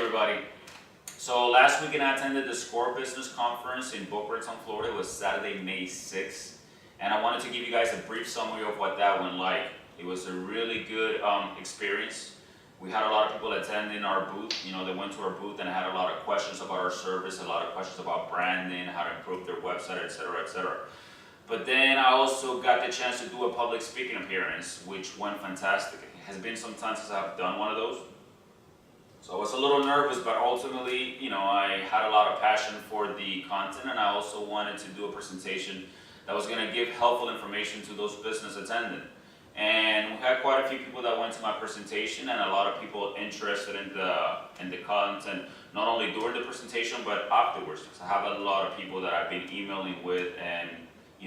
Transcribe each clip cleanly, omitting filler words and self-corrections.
everybody. So last weekend I attended the SCORE Business Conference in Boca Raton, Florida. It was Saturday, May 6th. And I wanted to give you guys a brief summary of what that went like. It was a really good experience. We had a lot of people attending our booth. They went to our booth and had a lot of questions about our service, a lot of questions about branding, how to improve their website, etc., etc. But then I also got the chance to do a public speaking appearance, which went fantastic. It has been some time since I've done one of those. So I was a little nervous, but ultimately, I had a lot of passion for the content, and I also wanted to do a presentation that was going to give helpful information to those business attendants. And we had quite a few people that went to my presentation, and a lot of people interested in the content, not only during the presentation, but afterwards. I have a lot of people that I've been emailing with and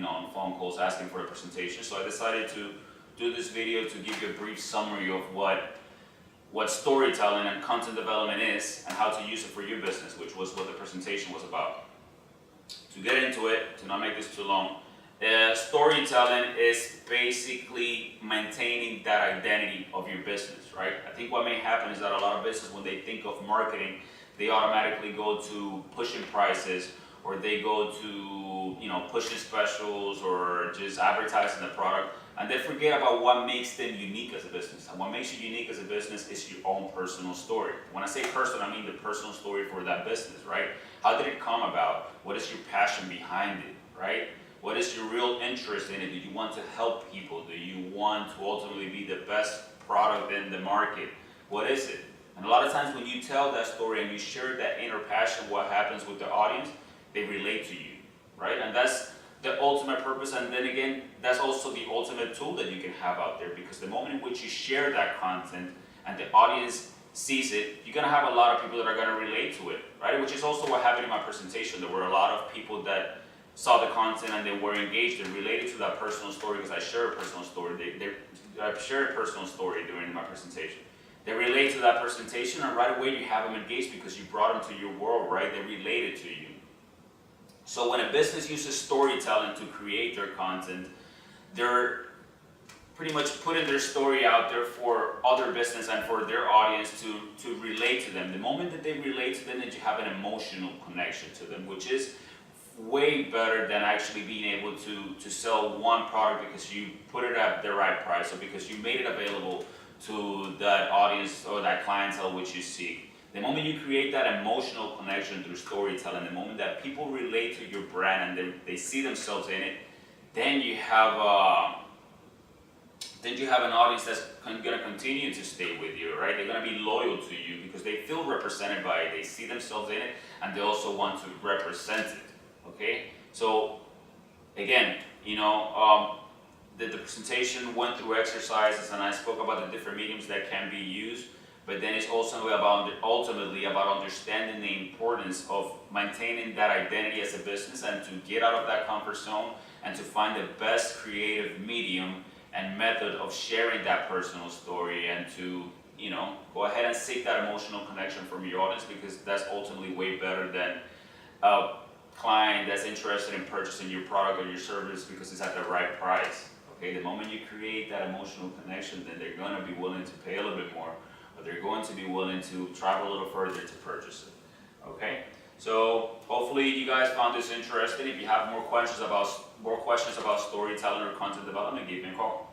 on phone calls asking for a presentation. So I decided to do this video to give you a brief summary of what storytelling and content development is and how to use it for your business, which was what the presentation was about. To get into it, to not make this too long, storytelling is basically maintaining that identity of your business, right? I think what may happen is that a lot of businesses, when they think of marketing, they automatically go to pushing prices, or they go to pushing specials, or just advertising the product, and they forget about what makes them unique as a business. And what makes you unique as a business is your own personal story. When I say personal, I mean the personal story for that business, right? How did it come about? What is your passion behind it, right? What is your real interest in it? Do you want to help people? Do you want to ultimately be the best product in the market? What is it? And a lot of times when you tell that story and you share that inner passion, what happens with the audience, they relate to you, right? And that's the ultimate purpose. And then again, that's also the ultimate tool that you can have out there, because the moment in which you share that content and the audience sees it, you're gonna have a lot of people that are gonna relate to it, right? Which is also what happened in my presentation. There were a lot of people that saw the content and they were engaged and related to that personal story, because I share a personal story. I shared a personal story during my presentation. They relate to that presentation, and right away you have them engaged because you brought them to your world, right? They related to you. So when a business uses storytelling to create their content, they're pretty much putting their story out there for other business and for their audience to relate to them. The moment that they relate to them, that you have an emotional connection to them, which is way better than actually being able to sell one product because you put it at the right price, or because you made it available to that audience or that clientele which you seek. The moment you create that emotional connection through storytelling, the moment that people relate to your brand and they see themselves in it, then you have an audience that's going to continue to stay with you, right? They're going to be loyal to you because they feel represented by it, they see themselves in it, and they also want to represent it. Okay, so again, the presentation went through exercises, and I spoke about the different mediums that can be used. But then it's also ultimately about understanding the importance of maintaining that identity as a business, and to get out of that comfort zone and to find the best creative medium and method of sharing that personal story, and to go ahead and seek that emotional connection from your audience, because that's ultimately way better than a client that's interested in purchasing your product or your service because it's at the right price. Okay, the moment you create that emotional connection, then they're going to be willing to pay a little bit more, but they're going to be willing to travel a little further to purchase it. Okay, so hopefully you guys found this interesting. If you have more questions about storytelling or content development, give me a call.